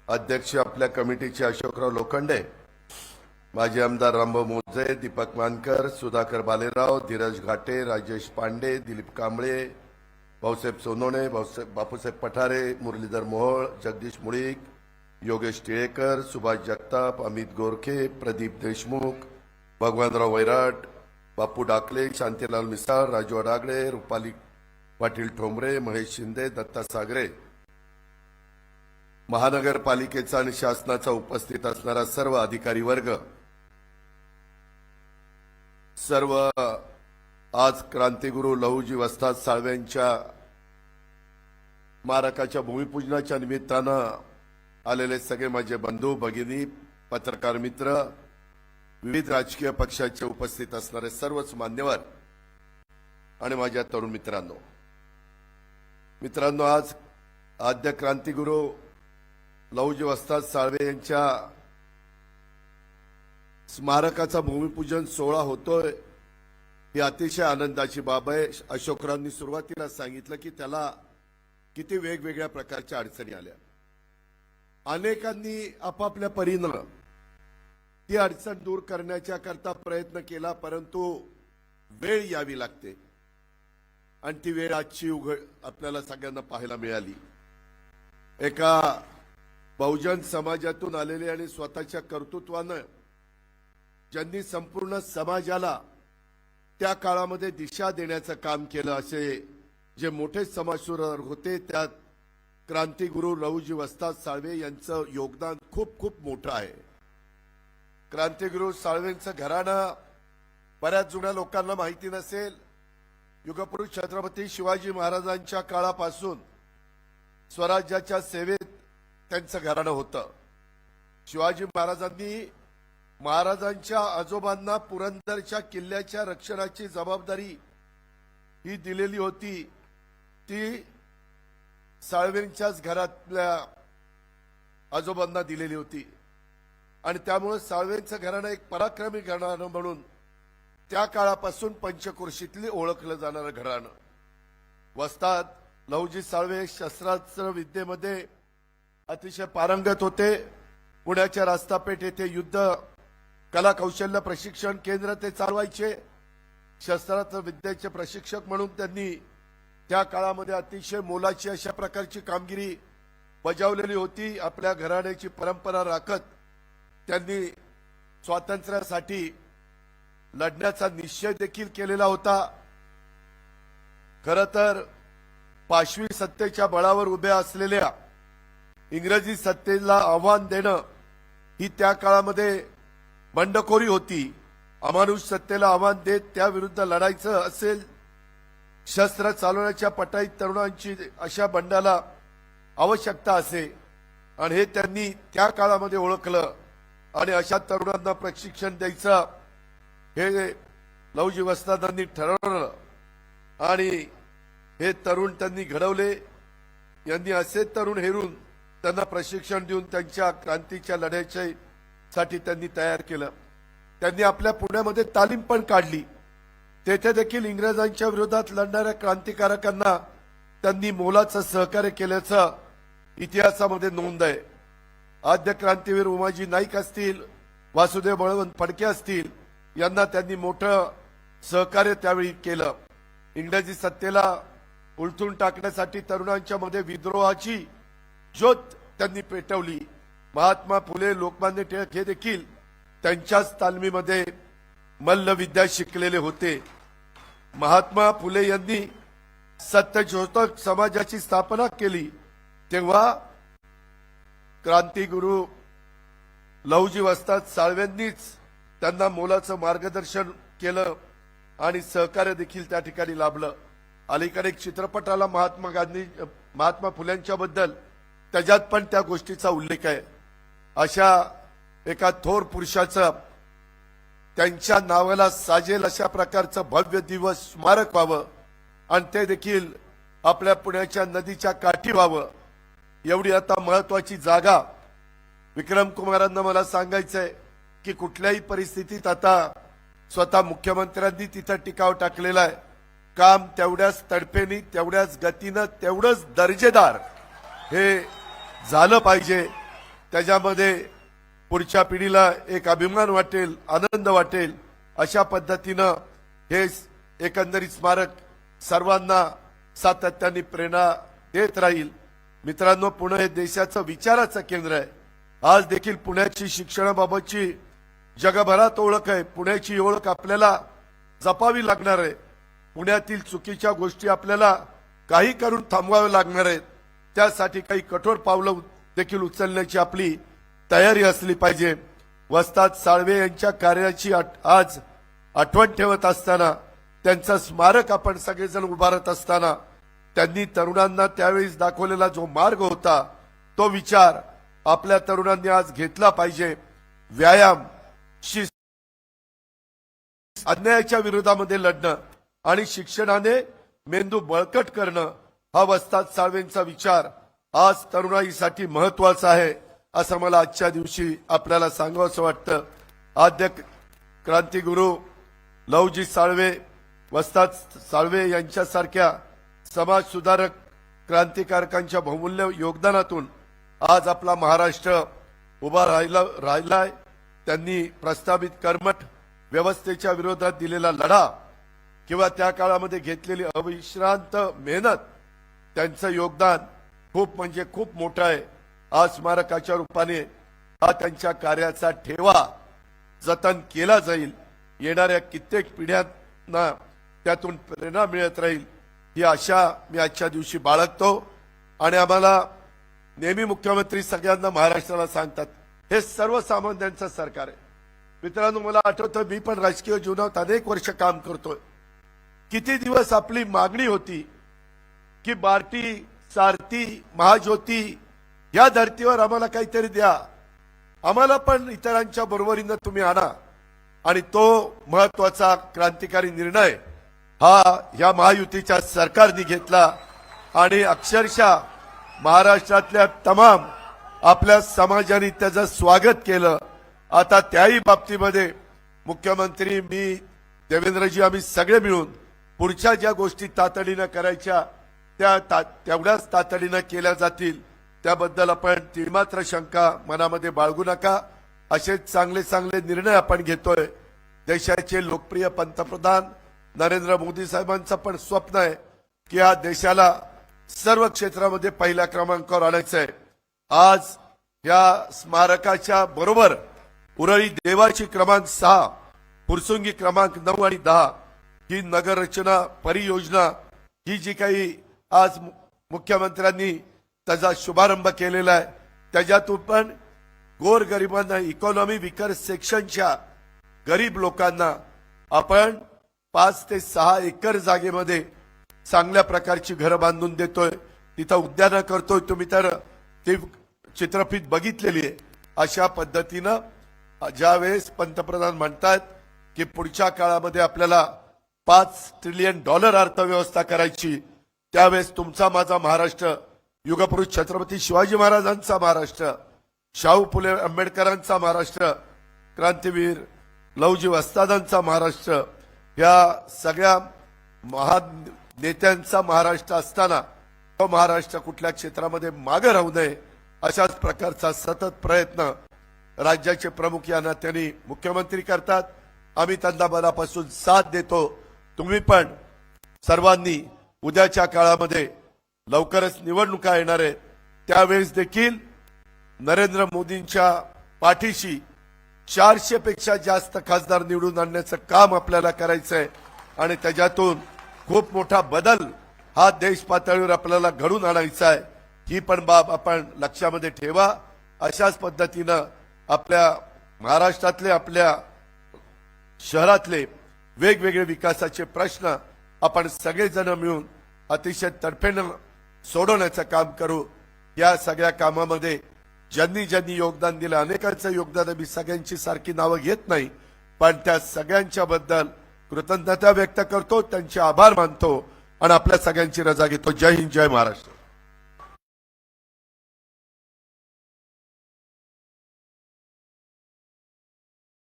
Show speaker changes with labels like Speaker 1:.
Speaker 1: अध्यक्ष आपल्या कमिटीचे अशोकराव लोखंडे, माजी आमदार रामभाऊ मोजे, दीपक मानकर, सुधाकर बालेराव, धीरज घाटे, राजेश पांडे, दिलीप कांबळे, भाऊसाहेब सोनवणे, बापूसाहेब पठारे, मुरलीधर मोहोळ, जगदीश मुळीक, योगेश टिळेकर, सुभाष जगताप, अमित गोरखे, प्रदीप देशमुख, भगवानराव वैराट, बापू डाकले, शांतीलाल मिसाळ, राजू अडागळे, रुपाली पाटील ठोंबरे, महेश शिंदे, दत्ता सागरे, महानगरपालिकेचा आणि शासनाचा उपस्थित असणारा सर्व अधिकारी वर्ग, सर्व आज क्रांतिगुरू लहुजी वस्ताद साळवेंच्या स्मारकाच्या भूमिपूजनाच्या निमित्तानं आलेले सगळे माझे बंधू भगिनी, पत्रकार मित्र, विविध राजकीय पक्षाचे उपस्थित असणारे सर्वच मान्यवर आणि माझ्या तरुण मित्रांनो, आज आद्य क्रांतिगुरू लहुजी वस्ताद साळवे यांच्या स्मारकाचा भूमिपूजन सोहळा होतोय, ही अतिशय आनंदाची बाब आहे। अशोकरावांनी सुरुवातीला सांगितलं की त्याला किती वेगवेगळ्या प्रकारच्या अडचणी आल्या, अनेकांनी आपापल्या परीनं ती अडचण दूर करण्याच्या करता प्रयत्न केला, परंतु वेळ यावी लागते आणि ती वेळ आजची आपल्याला सगळ्यांना पाहायला मिळाली। एका बहुजन समाजातून आलेले आणि स्वतःच्या कर्तृत्वानं ज्यांनी संपूर्ण समाजाला त्या काळामध्ये दिशा देण्याचं काम केलं, असे जे मोठे समाजसुधारक होते, त्यात क्रांतिगुरू लहुजी वस्ताद साळवे यांचं योगदान खूप खूप मोठं आहे। क्रांतिगुरू साळवेंचं घराणं बऱ्याच जुन्या लोकांना माहिती नसेल। युगपुरुष छत्रपती शिवाजी महाराजांच्या काळापासून स्वराज्याच्या सेवेत त्यांचं घराणं होतं। शिवाजी महाराजांनी महाराजांच्या आजोबांना पुरंदरच्या किल्ल्याच्या रक्षणाची जबाबदारी ही दिलेली होती, ती साळवेंच्याच घरातल्या आजोबांना दिलेली होती आणि त्यामुळे साळवेंचं घराणं एक पराक्रमी घराणं म्हणून त्या काळापासून पंचक्रोशीतली ओळखलं जाणारं घराणं। वस्ताद लहुजी साळवे शस्त्रास्त्र विद्येमध्ये अतिशय पारंगत होते। पुण्याच्या रास्तापेठ येथे युद्ध कला कौशल्य प्रशिक्षण केंद्र ते चालवायचे। शस्त्रास्त्र विद्येचे प्रशिक्षक म्हणून त्यांनी त्या काळामध्ये अतिशय मोलाची अशा प्रकारची कामगिरी बजावलेली होती। आपल्या घराण्याची परंपरा राखत त्यांनी स्वातंत्र्यासाठी लढण्याचा निश्चय देखील केलेला होता। खरं तर पाशवी सत्तेच्या बळावर उभ्या असलेल्या इंग्रजी सत्तेला आव्हान देणं ही त्या काळामध्ये बंडखोरी होती। अमानुष सत्तेला आव्हान देत त्याविरुद्ध लढायचं असेल, शस्त्र चालवण्याच्या पटाईत तरुणांची अशा बंडाला आवश्यकता असे आणि हे त्यांनी त्या काळामध्ये ओळखलं आणि अशा तरुणांना प्रशिक्षण द्यायचं हे लहुजी वस्तादांनी ठरवलं आणि हे तरुण त्यांनी घडवले। यांनी असे तरुण हेरून त्यांना प्रशिक्षण देऊन त्यांच्या क्रांतीच्या लढ्यासाठी त्यांनी तयार केलं। त्यांनी आपल्या पुण्यामध्ये तालीम पण काढली, तेथे देखील इंग्रजांच्या विरोधात लढणाऱ्या क्रांतिकारकांना त्यांनी मोलाचं सहकार्य केल्याचं इतिहासामध्ये नोंद आहे। आद्य क्रांतीवीर उमाजी नाईक असतील, वासुदेव बळवंत फडके असतील, यांना त्यांनी मोठं सहकार्य त्यावेळी केलं। इंग्रजी सत्तेला उलथून टाकण्यासाठी तरुणांच्या मध्ये विद्रोहाची ज्योत त्यांनी पेटवली। महात्मा फुले, लोकमान्य टिळक हे देखील त्यांच्याच तालमीमध्ये मल्लविद्या शिकलेले होते। महात्मा फुले यांनी सत्यशोधक समाजाची स्थापना केली, तेव्हा क्रांतिगुरू लहुजी वस्ताद साळवेंनीच त्यांना मोलाचं मार्गदर्शन केलं आणि सहकार्य देखील त्या ठिकाणी लाभलं। अलीकडे एक चित्रपट आला महात्मा फुल्यांच्या बद्दल, त्याच्यात पण त्या गोष्टीचा उल्लेख आहे। अशा एका थोर पुरुषाचं त्यांच्या नावाला साजेल अशा प्रकारचं भव्य दिवस स्मारक व्हावं आणि ते देखील आपल्या पुण्याच्या नदीच्या काठी व्हावं, एवढी आता महत्वाची जागा विक्रम कुमारांना मला सांगायचंय की कुठल्याही परिस्थितीत आता स्वतः मुख्यमंत्र्यांनी तिथं टिकाव टाकलेला आहे। काम तेवढ्याच तडफेनी, तेवढ्याच गतीनं, तेवढंच दर्जेदार हे झालं पाहिजे त्याच्यामध्ये पुढच्या पिढीला एक अभिमान वाटेल, आनंद वाटेल, अशा पद्धतीनं हे एकंदरीत स्मारक सर्वांना सातत्याने प्रेरणा देत राहील. मित्रांनो, पुणे हे देशाचं विचाराचं केंद्र आहे. आज देखील पुण्याची शिक्षणाबाबतची जगभरात ओळख आहे. पुण्याची ओळख आपल्याला जपावी लागणार आहे. पुण्यातील चुकीच्या गोष्टी आपल्याला काही करून थांबवाव्या लागणार आहेत. त्यासाठी काही कठोर पावलं देखील उचलण्याची आपली तयारी असली पाहिजे. वस्ताद साळवे यांच्या कार्याची आज आठवण ठेवत असताना, त्यांचं स्मारक आपण सगळेजण उभारत असताना, त्यांनी तरुणांना त्यावेळेस दाखवलेला जो मार्ग होता, तो विचार आपल्या तरुणांनी आज घेतला पाहिजे. व्यायाम, शिस्त, अन्यायाच्या विरोधामध्ये लढणं आणि शिक्षणाने मेंदू बळकट करणं, हा वस्ताद साळवेंचा विचार आज तरुणाईसाठी महत्वाचा आहे, असं मला आजच्या दिवशी आपल्याला सांगावंसं वाटतं. आद्य क्रांतिगुरु लवजी साळवे, वस्ताद साळवे यांच्यासारख्या समाज सुधारक क्रांतिकारकांच्या बहुमूल्य योगदानातून आज आपला महाराष्ट्र उभा राहिलाय. त्यांनी प्रस्तावित कर्मठ व्यवस्थेच्या विरोधात दिलेला लढा किंवा त्या काळामध्ये घेतलेली अविश्रांत मेहनत, त्यांचं योगदान खूप म्हणजे खूप मोठं आहे. आज स्मारकाच्या रूपाने हा त्यांच्या कार्याचा ठेवा जतन केला जाईल. येणाऱ्या कित्येक पिढ्यांना त्यातून प्रेरणा मिळत राहील, ही आशा मी आजच्या दिवशी बाळगतो. आणि आम्हाला नेहमी मुख्यमंत्री सगळ्यांना महाराष्ट्राला सांगतात, हे सर्वसामान्यांचं सरकार आहे. मित्रांनो, मला आठवतं, मी पण राजकीय जीवनात अनेक वर्ष काम करतोय. किती दिवस आपली मागणी होती की बार्टी, सारथी, महाज्योती या धर्तीवर आम्हाला काहीतरी द्या, आम्हाला पण इतरांच्या बरोबरीनं तुम्ही आणा. आणि तो महत्वाचा क्रांतिकारी निर्णय हा या महायुतीच्या सरकारने घेतला आणि अक्षरशः महाराष्ट्रातल्या तमाम आपल्या समाजाने त्याचं स्वागत केलं. आता त्याही बाबतीमध्ये मुख्यमंत्री, मी, देवेंद्रजी, आम्ही सगळे मिळून पुढच्या ज्या गोष्टी तातडीनं करायच्या त्या तेवढ्याच तातडीनं केल्या जातील. त्याबद्दल आपण तीळमात्र शंका मनामध्ये बाळगू नका. असे चांगले चांगले निर्णय आपण घेतोय. देशाचे लोकप्रिय पंतप्रधान नरेंद्र मोदी साहेबांचं पण स्वप्न आहे की या देशाला सर्व क्षेत्रामध्ये पहिल्या क्रमांकावर आणायचं आहे. आज या स्मारकाच्या बरोबर उरळी देवाची क्रमांक 6, फुरसुंगी क्रमांक 9 आणि 10 ही नगर रचना परियोजना, ही जी काही आज मुख्यमंत्र्यांनी त्याचा शुभारंभ केलेला आहे, त्याच्यातून पण गोरगरिबांना, इकॉनॉमी विकर सेक्शनच्या गरीब लोकांना आपण 5 ते 6 एकर जागेमध्ये चांगल्या प्रकारची घरं बांधून देतोय. तिथं उद्यानं करतोय. तुम्ही तर ती चित्रफित बघितलेली आहे. अशा पद्धतीनं ज्यावेळेस पंतप्रधान म्हणतात की पुढच्या काळामध्ये आपल्याला $5 ट्रिलियन अर्थव्यवस्था करायची, त्यावेळेस तुमचा माझा महाराष्ट्र, युगपुरुष छत्रपती शिवाजी महाराजांचा महाराष्ट्र, शाहू फुले आंबेडकरांचा महाराष्ट्र, क्रांतीवीर लवजी वस्तादांचा महाराष्ट्र, या सगळ्या महान नेत्यांचा महाराष्ट्र असताना तो महाराष्ट्र कुठल्या क्षेत्रामध्ये मागे राहू नये, अशाच प्रकारचा सतत प्रयत्न राज्याचे प्रमुख या नात्याने मुख्यमंत्री करतात. आम्ही त्यांना मनापासून साथ देतो. तुम्ही पण सर्वांनी उद्याच्या काळामध्ये लवकरच निवडणुका येणार आहेत, त्यावेळेस देखील नरेंद्र मोदींच्या पाठीशी 400 पेक्षा जास्त खासदार निवडून आणण्याचं काम आपल्याला करायचं आहे. आणि त्याच्यातून खूप मोठा बदल हा देश पातळीवर आपल्याला घडून आणायचा आहे. ही पण बाब आपण लक्षामध्ये ठेवा. अशाच पद्धतीनं आपल्या महाराष्ट्रातले, आपल्या शहरातले वेगवेगळे विकासाचे प्रश्न आपण सगळेजण मिळून अतिशय तडफेनं सोडवण्याचं काम करू. या सगळ्या कामामध्ये ज्यांनी ज्यांनी योगदान दिलं, अनेकांचं योगदान, मी सगळ्यांची सारखी नावं घेत नाही, पण त्या सगळ्यांच्या बद्दल कृतज्ञता व्यक्त करतो, त्यांचे आभार मानतो आणि आपल्या सगळ्यांची रजा घेतो. जय हिंद, जय महाराष्ट्र.